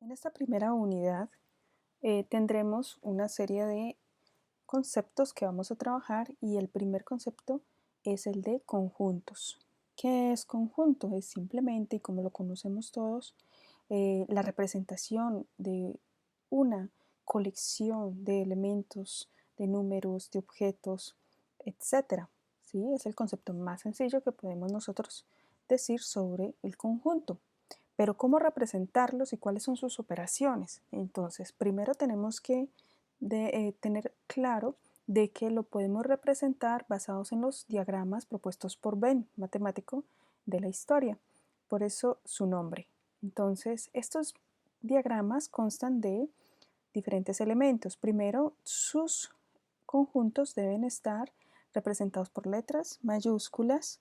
En esta primera unidad tendremos una serie de conceptos que vamos a trabajar y el primer concepto es el de conjuntos. ¿Qué es conjunto? Es simplemente, y como lo conocemos todos, la representación de una colección de elementos, de números, de objetos, etc. ¿Sí? Es el concepto más sencillo que podemos nosotros decir sobre el conjunto. Pero ¿cómo representarlos y cuáles son sus operaciones? Entonces, primero tenemos que tener claro de que lo podemos representar basados en los diagramas propuestos por Venn, matemático de la historia. Por eso su nombre. Entonces, estos diagramas constan de diferentes elementos. Primero, sus conjuntos deben estar representados por letras mayúsculas,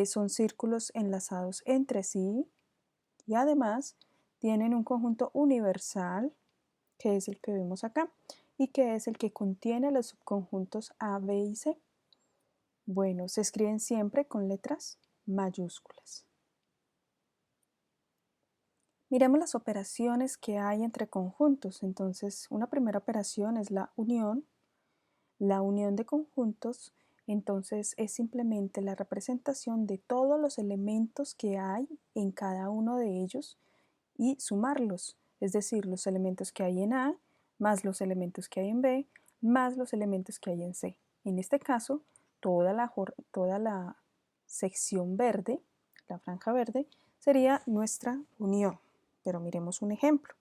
son círculos enlazados entre sí, y además tienen un conjunto universal, que es el que vemos acá, y que es el que contiene los subconjuntos A, B y C. Bueno, se escriben siempre con letras mayúsculas. Miremos las operaciones que hay entre conjuntos. Entonces, una primera operación es la unión. La unión de conjuntos, entonces, es simplemente la representación de todos los elementos que hay en cada uno de ellos y sumarlos, es decir, los elementos que hay en A, más los elementos que hay en B, más los elementos que hay en C. En este caso, toda la sección verde, la franja verde, sería nuestra unión. Pero miremos un ejemplo.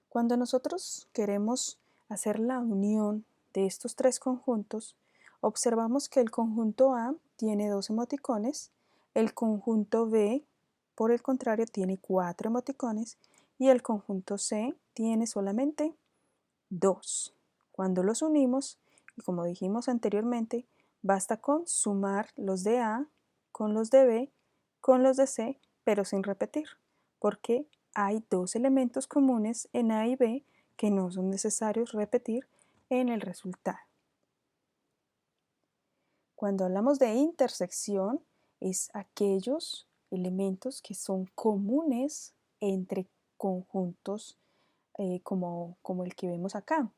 Cuando nosotros queremos hacer la unión de estos tres conjuntos, observamos que el conjunto A tiene 2 emoticones, el conjunto B, por el contrario, tiene 4 emoticones y el conjunto C tiene solamente 2. Cuando los unimos, y como dijimos anteriormente, basta con sumar los de A con los de B con los de C, pero sin repetir, porque hay 2 elementos comunes en A y B que no son necesarios repetir en el resultado. Cuando hablamos de intersección, es aquellos elementos que son comunes entre conjuntos como el que vemos acá.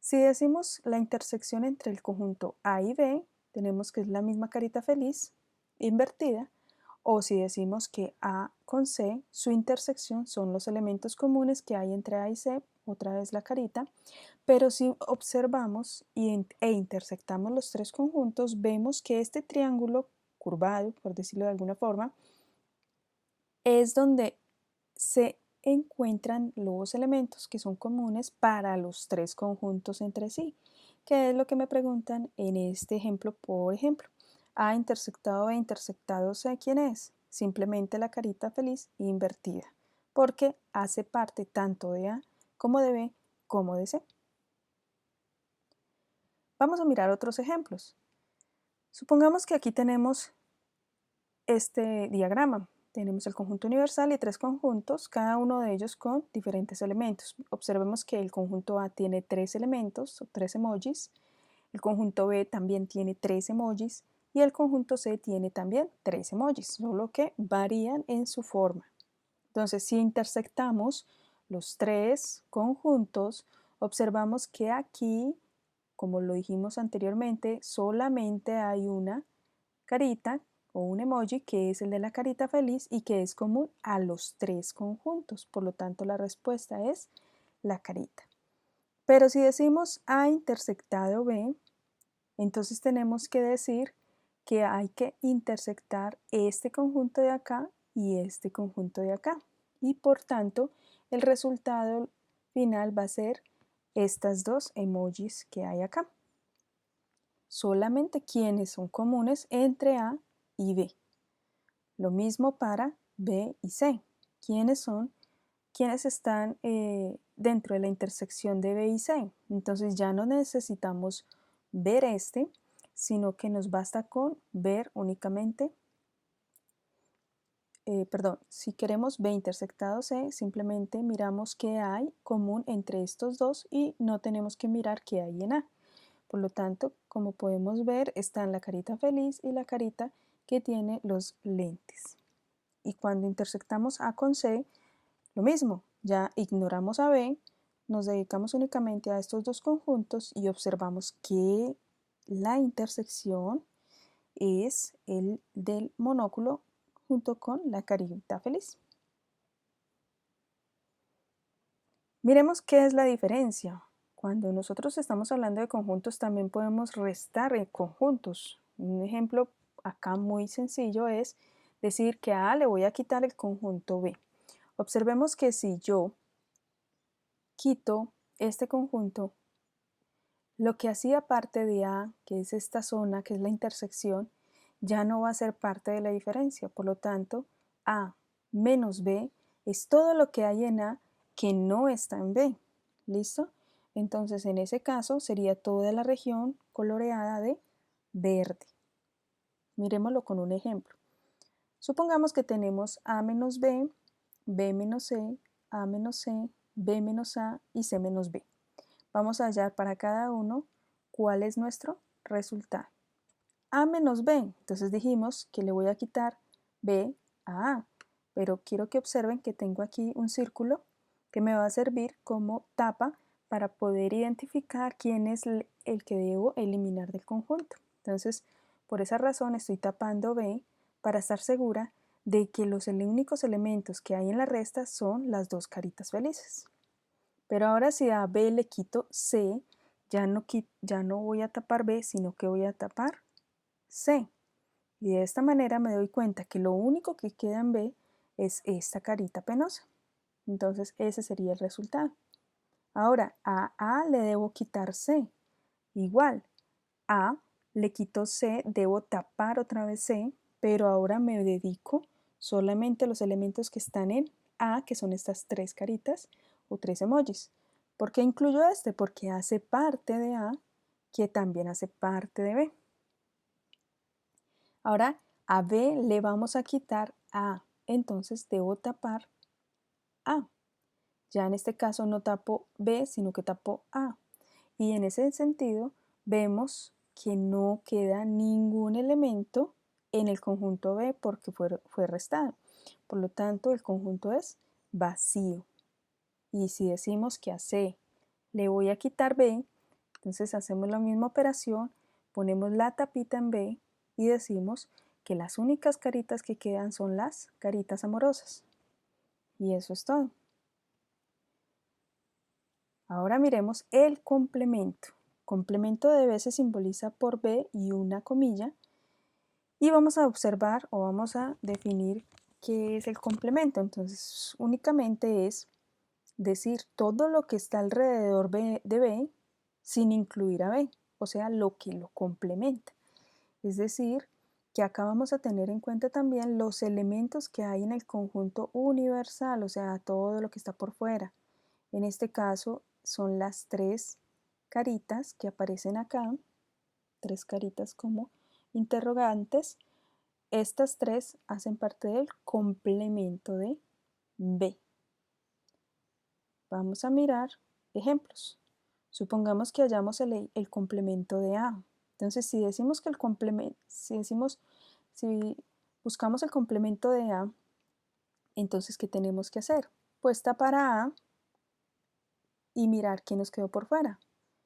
Si decimos la intersección entre el conjunto A y B, tenemos que es la misma carita feliz invertida, o si decimos que A con C, su intersección son los elementos comunes que hay entre A y C, otra vez la carita, pero si observamos e intersectamos los tres conjuntos, vemos que este triángulo curvado, por decirlo de alguna forma, es donde se encuentran los elementos que son comunes para los tres conjuntos entre sí, que es lo que me preguntan en este ejemplo. Por ejemplo, A intersectado B intersectado C, ¿quién es? Simplemente la carita feliz invertida, porque hace parte tanto de A como de B como de C. Vamos a mirar otros ejemplos. Supongamos que aquí tenemos este diagrama. Tenemos el conjunto universal y 3 conjuntos, cada uno de ellos con diferentes elementos. Observemos que el conjunto A tiene 3 elementos, o 3 emojis, el conjunto B también tiene 3 emojis y el conjunto C tiene también 3 emojis, solo que varían en su forma. Entonces, si intersectamos los 3 conjuntos, observamos que aquí, como lo dijimos anteriormente, solamente hay una carita o un emoji que es el de la carita feliz y que es común a los 3 conjuntos. Por lo tanto, la respuesta es la carita. Pero si decimos A intersectado B, entonces tenemos que decir que hay que intersectar este conjunto de acá y este conjunto de acá. Y por tanto, el resultado final va a ser estas dos emojis que hay acá. Solamente quienes son comunes entre A y B. Lo mismo para B y C. ¿Quiénes son? ¿Quiénes están dentro de la intersección de B y C? Entonces ya no necesitamos ver este, sino que nos basta con ver únicamente, si queremos B intersectado C, simplemente miramos qué hay común entre estos dos y no tenemos que mirar qué hay en A. Por lo tanto, como podemos ver, están la carita feliz y la carita que tiene los lentes. Y cuando intersectamos A con C, lo mismo, Ya ignoramos a B, nos dedicamos únicamente a estos dos conjuntos y observamos que la intersección es el del monóculo junto con la carita feliz. Miremos qué es la diferencia. Cuando nosotros estamos hablando de conjuntos también podemos restar conjuntos. Un ejemplo acá muy sencillo es decir que a A le voy a quitar el conjunto B. Observemos que si yo quito este conjunto, lo que hacía parte de A, que es esta zona, que es la intersección, ya no va a ser parte de la diferencia. Por lo tanto, A menos B es todo lo que hay en A que no está en B. ¿Listo? Entonces, en ese caso, sería toda la región coloreada de verde. Miremoslo con un ejemplo. Supongamos que tenemos A menos B, B menos C, A menos C, B menos A y C menos B. Vamos a hallar para cada uno cuál es nuestro resultado. A menos B, entonces dijimos que le voy a quitar B a A, pero quiero que observen que tengo aquí un círculo que me va a servir como tapa para poder identificar quién es el que debo eliminar del conjunto. Entonces, por esa razón estoy tapando B para estar segura de que los únicos elementos que hay en la resta son las dos caritas felices. Pero ahora si a B le quito C, ya no voy a tapar B, sino que voy a tapar C. Y de esta manera me doy cuenta que lo único que queda en B es esta carita penosa. Entonces ese sería el resultado. Ahora a A le debo quitar C. Igual, A le quito C, debo tapar otra vez C, pero ahora me dedico solamente a los elementos que están en A, que son estas tres caritas o tres emojis. ¿Por qué incluyo este? Porque hace parte de A, que también hace parte de B. Ahora a B le vamos a quitar A, entonces debo tapar A. Ya en este caso no tapo B, sino que tapo A. Y en ese sentido vemos que no queda ningún elemento en el conjunto B porque fue restado. Por lo tanto, el conjunto es vacío. Y si decimos que a C le voy a quitar B, entonces hacemos la misma operación, ponemos la tapita en B y decimos que las únicas caritas que quedan son las caritas amorosas. Y eso es todo. Ahora miremos el complemento. Complemento de B se simboliza por B y una comilla. Y vamos a observar o vamos a definir qué es el complemento. Entonces, únicamente es decir todo lo que está alrededor de B sin incluir a B, o sea, lo que lo complementa. Es decir, que acá vamos a tener en cuenta también los elementos que hay en el conjunto universal, o sea, todo lo que está por fuera. En este caso son las tres caritas que aparecen acá, tres caritas como interrogantes. Estas tres hacen parte del complemento de B. Vamos a mirar ejemplos. Supongamos que hallamos el complemento de A. Entonces, si decimos que el complemento, si buscamos el complemento de A, entonces, ¿qué tenemos que hacer? Pues tapar a A y mirar qué nos quedó por fuera.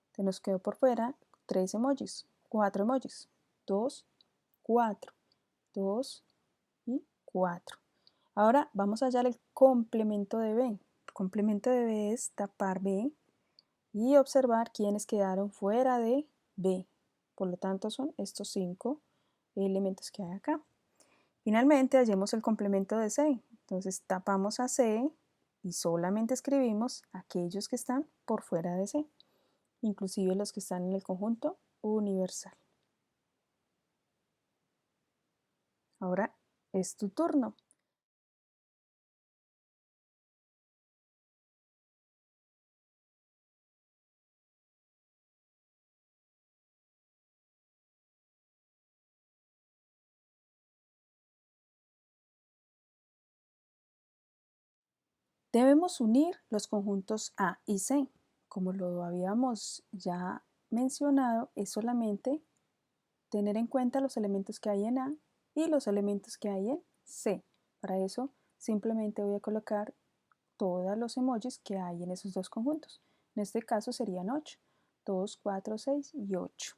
Entonces, nos quedó por fuera 3 emojis, 4 emojis, 2, 4, 2 y 4. Ahora vamos a hallar el complemento de B. El complemento de B es tapar B y observar quiénes quedaron fuera de B. Por lo tanto, son estos 5 elementos que hay acá. Finalmente, hallemos el complemento de C. Entonces, tapamos a C y solamente escribimos aquellos que están por fuera de C, inclusive los que están en el conjunto universal. Ahora es tu turno. Debemos unir los conjuntos A y C. Como lo habíamos ya mencionado, es solamente tener en cuenta los elementos que hay en A y los elementos que hay en C. Para eso simplemente voy a colocar todos los emojis que hay en esos dos conjuntos. En este caso serían 8. 2, 4, 6 y 8.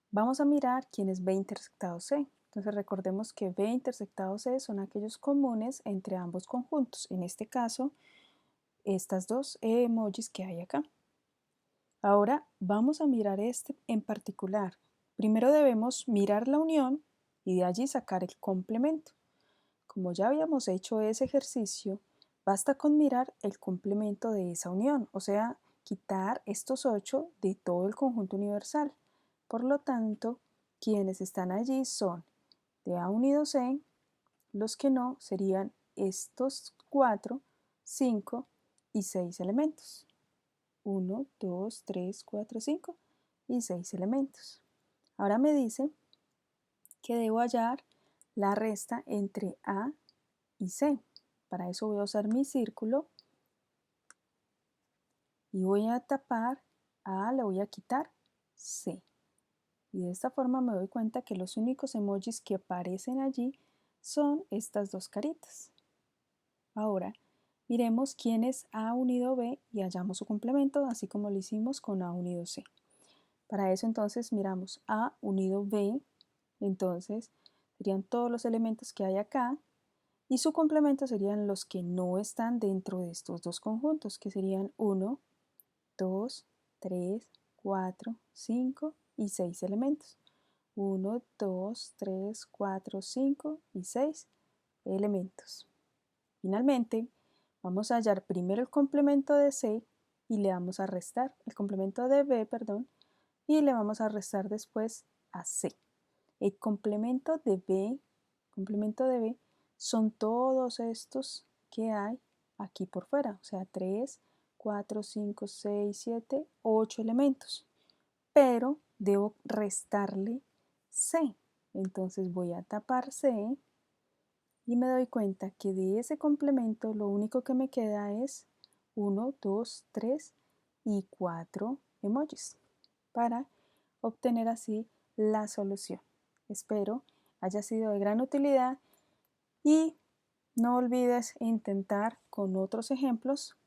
Vamos a mirar quién es B intersectado C. Entonces recordemos que B intersectado C son aquellos comunes entre ambos conjuntos. En este caso, estas dos emojis que hay acá. Ahora vamos a mirar este en particular. Primero debemos mirar la unión y de allí sacar el complemento. Como ya habíamos hecho ese ejercicio, basta con mirar el complemento de esa unión, o sea, quitar estos 8 de todo el conjunto universal. Por lo tanto, quienes están allí son de A unido C, los que no serían estos 4, 5 y 6 elementos. 1, 2, 3, 4, 5 y 6 elementos. Ahora me dice que debo hallar la resta entre A y C. Para eso voy a usar mi círculo y voy a tapar A, le voy a quitar C. Y de esta forma me doy cuenta que los únicos emojis que aparecen allí son estas dos caritas. Ahora, miremos quién es A unido B y hallamos su complemento, así como lo hicimos con A unido C. Para eso entonces miramos A unido B, entonces serían todos los elementos que hay acá, y su complemento serían los que no están dentro de estos dos conjuntos, que serían 1, 2, 3, 4, 5 y 6 elementos. 1, 2, 3, 4, 5 y 6 elementos. Finalmente, vamos a hallar primero el complemento de C y le vamos a restar el complemento de B, y le vamos a restar después a C. El complemento de B son todos estos que hay aquí por fuera, o sea, 3, 4, 5, 6, 7, 8 elementos. Pero debo restarle C. Entonces voy a tapar C y me doy cuenta que de ese complemento lo único que me queda es 1, 2, 3 y 4 emojis para obtener así la solución. Espero haya sido de gran utilidad y no olvides intentar con otros ejemplos.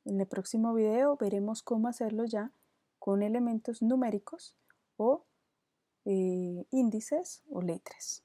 En el próximo video veremos cómo hacerlo ya con elementos numéricos o índices o letras.